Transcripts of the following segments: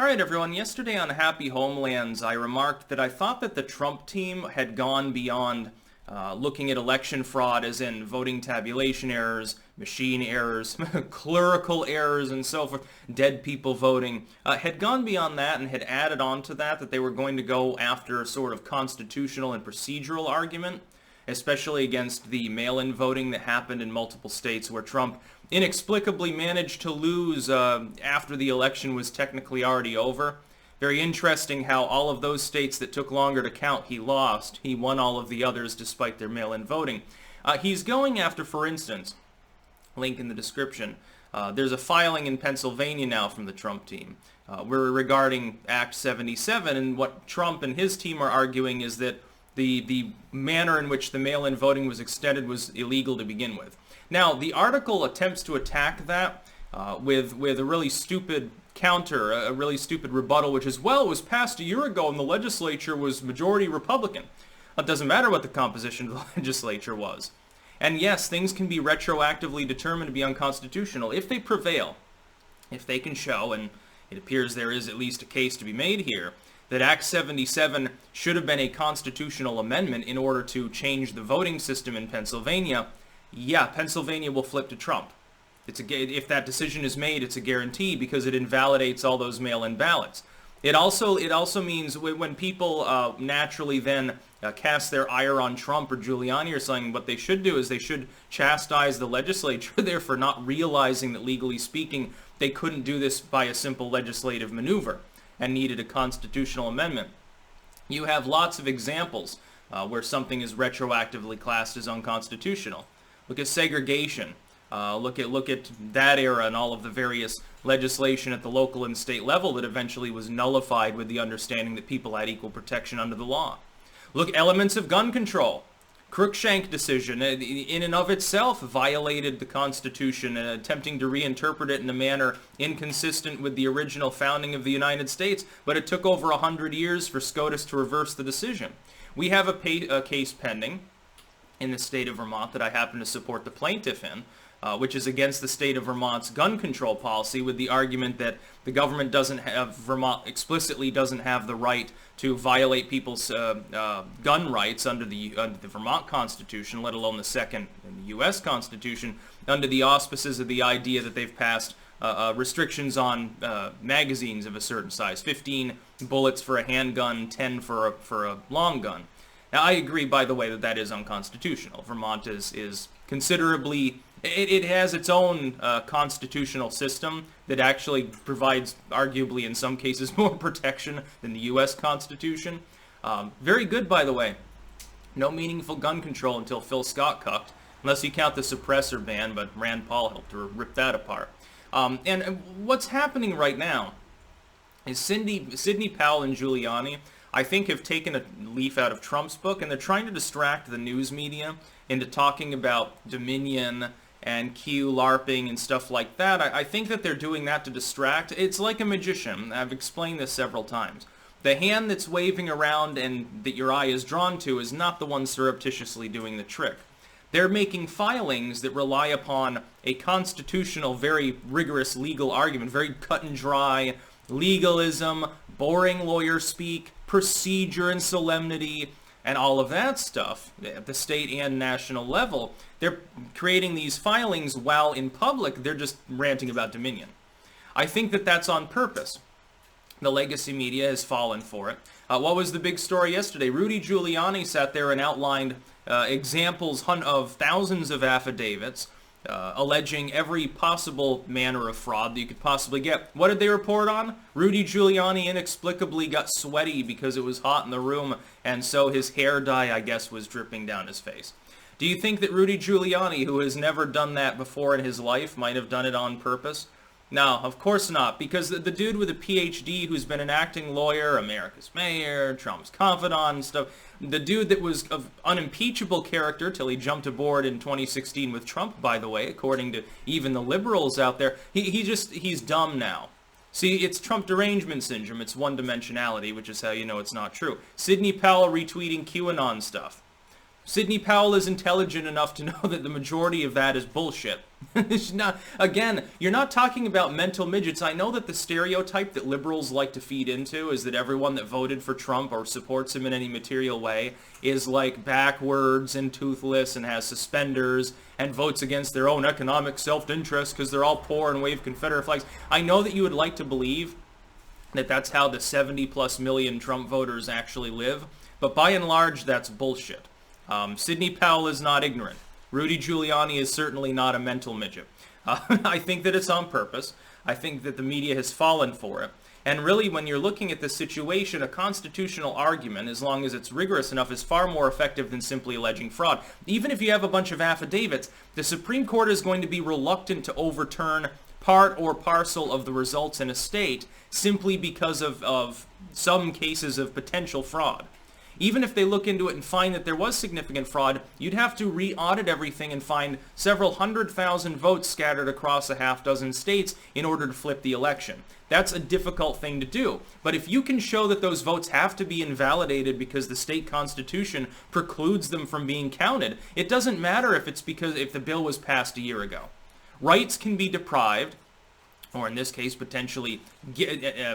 Alright everyone, yesterday on Happy Homelands I remarked that I thought that the Trump team had gone beyond looking at election fraud as in voting tabulation errors, machine errors, clerical errors and so forth, dead people voting, had gone beyond that and had added on to that they were going to go after a sort of constitutional and procedural argument, especially against the mail-in voting that happened in multiple states where Trump inexplicably managed to lose after the election was technically already over. Very interesting how all of those states that took longer to count, he lost. He won all of the others despite their mail-in voting. He's going after, for instance, link in the description, there's a filing in Pennsylvania now from the Trump team. We're regarding Act 77, and what Trump and his team are arguing is that the manner in which the mail-in voting was extended was illegal to begin with. Now, the article attempts to attack that with a really stupid counter, a really stupid rebuttal, which is, well, it was passed a year ago and the legislature was majority Republican. It doesn't matter what the composition of the legislature was. And yes, things can be retroactively determined to be unconstitutional if they prevail, if they can show, and it appears there is at least a case to be made here, that Act 77 should have been a constitutional amendment in order to change the voting system in Pennsylvania. Yeah, Pennsylvania will flip to Trump. If that decision is made, it's a guarantee because it invalidates all those mail-in ballots. It also means when people naturally then cast their ire on Trump or Giuliani or something, what they should do is they should chastise the legislature there for not realizing that, legally speaking, they couldn't do this by a simple legislative maneuver and needed a constitutional amendment. You have lots of examples where something is retroactively classed as unconstitutional. Look at segregation. Look at that era and all of the various legislation at the local and state level that eventually was nullified with the understanding that people had equal protection under the law. Look, elements of gun control. Cruikshank decision in and of itself violated the Constitution, attempting to reinterpret it in a manner inconsistent with the original founding of the United States, but it took over 100 years for SCOTUS to reverse the decision. We have a case pending in the state of Vermont that I happen to support the plaintiff in, which is against the state of Vermont's gun control policy with the argument that the government Vermont explicitly doesn't have the right to violate people's gun rights under the Vermont Constitution, let alone the second in the U.S. Constitution, under the auspices of the idea that they've passed restrictions on magazines of a certain size, 15 bullets for a handgun, 10 for a long gun. Now, I agree, by the way, that that is unconstitutional. Vermont is considerably... It has its own constitutional system that actually provides, arguably in some cases, more protection than the U.S. Constitution. Very good, by the way. No meaningful gun control until Phil Scott cucked, unless you count the suppressor ban, but Rand Paul helped to rip that apart. And what's happening right now is Sidney Powell and Giuliani, I think, have taken a leaf out of Trump's book, and they're trying to distract the news media into talking about Dominion and Q LARPing and stuff like that. I think that they're doing that to distract. It's like a magician. I've explained this several times. The hand that's waving around and that your eye is drawn to is not the one surreptitiously doing the trick. They're making filings that rely upon a constitutional, very rigorous legal argument, very cut and dry, legalism, boring lawyer speak, procedure and solemnity, and all of that stuff at the state and national level. They're creating these filings while in public they're just ranting about Dominion. I think that that's on purpose. The legacy media has fallen for it. What was the big story yesterday? Rudy Giuliani sat there and outlined examples of thousands of affidavits alleging every possible manner of fraud that you could possibly get. What did they report on? Rudy Giuliani inexplicably got sweaty because it was hot in the room, and so his hair dye, I guess, was dripping down his face. Do you think that Rudy Giuliani, who has never done that before in his life, might have done it on purpose? No, of course not, because the dude with a PhD who's been an acting lawyer, America's mayor, Trump's confidant and stuff, the dude that was of unimpeachable character till he jumped aboard in 2016 with Trump, by the way, according to even the liberals out there, he's dumb now. See, it's Trump derangement syndrome. It's one-dimensionality, which is how you know it's not true. Sidney Powell retweeting QAnon stuff. Sidney Powell is intelligent enough to know that the majority of that is bullshit. It's not, again, you're not talking about mental midgets. I know that the stereotype that liberals like to feed into is that everyone that voted for Trump or supports him in any material way is like backwards and toothless and has suspenders and votes against their own economic self-interest because they're all poor and wave Confederate flags. I know that you would like to believe that that's how the 70 plus million Trump voters actually live, but by and large, that's bullshit. Sidney Powell is not ignorant. Rudy Giuliani is certainly not a mental midget. I think that it's on purpose. I think that the media has fallen for it. And really, when you're looking at this situation, a constitutional argument, as long as it's rigorous enough, is far more effective than simply alleging fraud. Even if you have a bunch of affidavits, the Supreme Court is going to be reluctant to overturn part or parcel of the results in a state simply because of some cases of potential fraud. Even if they look into it and find that there was significant fraud, you'd have to re-audit everything and find several 100,000 votes scattered across a half dozen states in order to flip the election. That's a difficult thing to do. But if you can show that those votes have to be invalidated because the state constitution precludes them from being counted, it doesn't matter if it's because if the bill was passed a year ago. Rights can be deprived, or in this case, potentially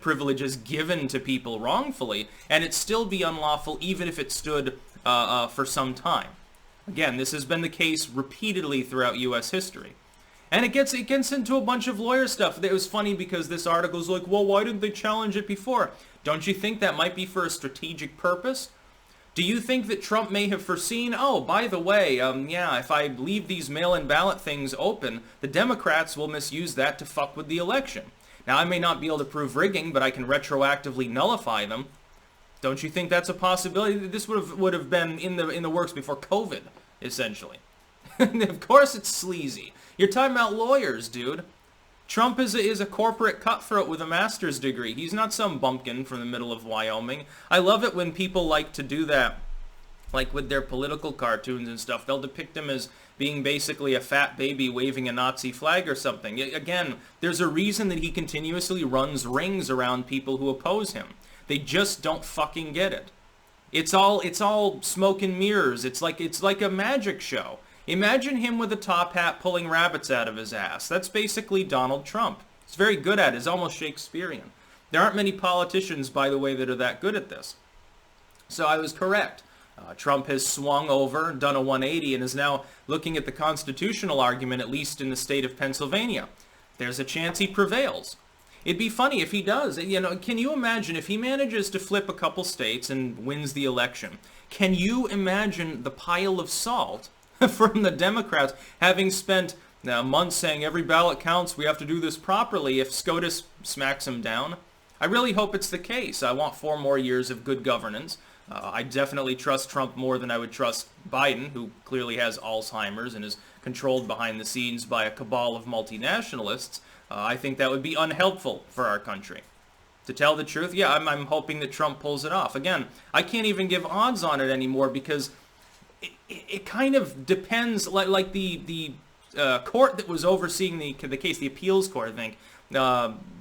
privileges given to people wrongfully, and it still be unlawful even if it stood for some time. Again, this has been the case repeatedly throughout U.S. history. And it gets into a bunch of lawyer stuff. It was funny because this article's like, well, why didn't they challenge it before? Don't you think that might be for a strategic purpose? Do you think that Trump may have foreseen, oh, by the way, if I leave these mail-in ballot things open, the Democrats will misuse that to fuck with the election. Now, I may not be able to prove rigging, but I can retroactively nullify them. Don't you think that's a possibility? This would have been in the works before COVID, essentially. Of course it's sleazy. You're talking about lawyers, dude. Trump is a corporate cutthroat with a master's degree. He's not some bumpkin from the middle of Wyoming. I love it when people like to do that, like with their political cartoons and stuff. They'll depict him as being basically a fat baby waving a Nazi flag or something. Again, there's a reason that he continuously runs rings around people who oppose him. They just don't fucking get it. It's all smoke and mirrors. It's like a magic show. Imagine him with a top hat pulling rabbits out of his ass. That's basically Donald Trump. He's very good at it. It's almost Shakespearean. There aren't many politicians, by the way, that are that good at this. So I was correct. Trump has swung over, done a 180, and is now looking at the constitutional argument, at least in the state of Pennsylvania. There's a chance he prevails. It'd be funny if he does. You know, can you imagine if he manages to flip a couple states and wins the election? Can you imagine the pile of salt from the Democrats, having spent months saying every ballot counts, we have to do this properly, if SCOTUS smacks him down? I really hope it's the case. I want 4 more years of good governance. I definitely trust Trump more than I would trust Biden, who clearly has Alzheimer's and is controlled behind the scenes by a cabal of multinationalists. I think that would be unhelpful for our country. To tell the truth, yeah, I'm hoping that Trump pulls it off. Again, I can't even give odds on it anymore because it kind of depends, like the court that was overseeing the case, the appeals court, I think,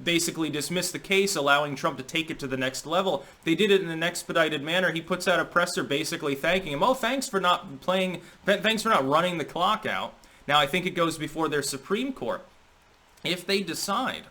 basically dismissed the case, allowing Trump to take it to the next level. They did it in an expedited manner. He puts out a presser basically thanking him. Oh, thanks for not running the clock out. Now, I think it goes before their Supreme Court. If they decide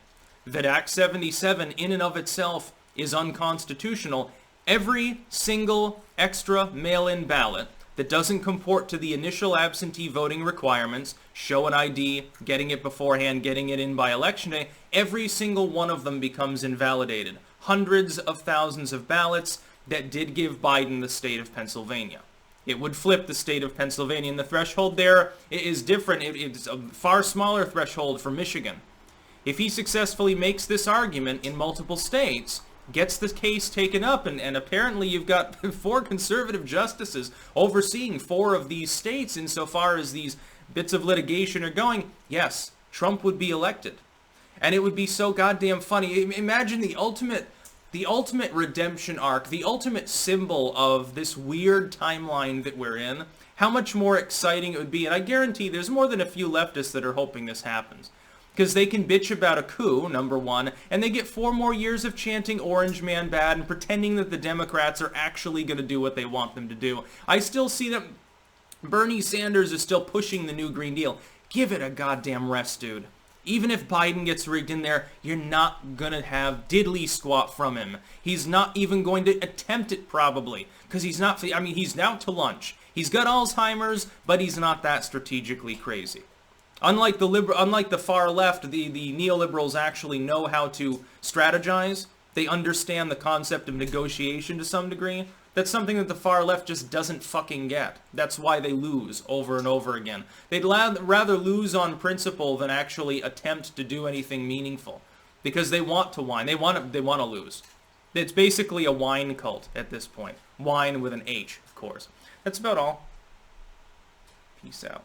that Act 77 in and of itself is unconstitutional, every single extra mail-in ballot that doesn't comport to the initial absentee voting requirements, show an ID, getting it beforehand, getting it in by election day, every single one of them becomes invalidated. Hundreds of thousands of ballots that did give Biden the state of Pennsylvania. It would flip the state of Pennsylvania, and the threshold there is different. It's a far smaller threshold for Michigan. If he successfully makes this argument in multiple states, gets the case taken up, and apparently you've got 4 conservative justices overseeing 4 of these states insofar as these bits of litigation are going, yes, Trump would be elected. And it would be so goddamn funny. Imagine the ultimate redemption arc, the ultimate symbol of this weird timeline that we're in, how much more exciting it would be. And I guarantee there's more than a few leftists that are hoping this happens. Because they can bitch about a coup, number one, and they get 4 more years of chanting Orange Man bad and pretending that the Democrats are actually going to do what they want them to do. I still see them. Bernie Sanders is still pushing the new Green Deal. Give it a goddamn rest, dude. Even if Biden gets rigged in there, you're not gonna have diddly squat from him. He's not even going to attempt it, probably, because he's not, I mean, he's out to lunch. He's got Alzheimer's, but he's not that strategically crazy. Unlike the far left, the neoliberals actually know how to strategize. They understand the concept of negotiation to some degree. That's something that the far left just doesn't fucking get. That's why they lose over and over again. They'd rather lose on principle than actually attempt to do anything meaningful. Because they want to whine. They want to lose. It's basically a whine cult at this point. Whine with an H, of course. That's about all. Peace out.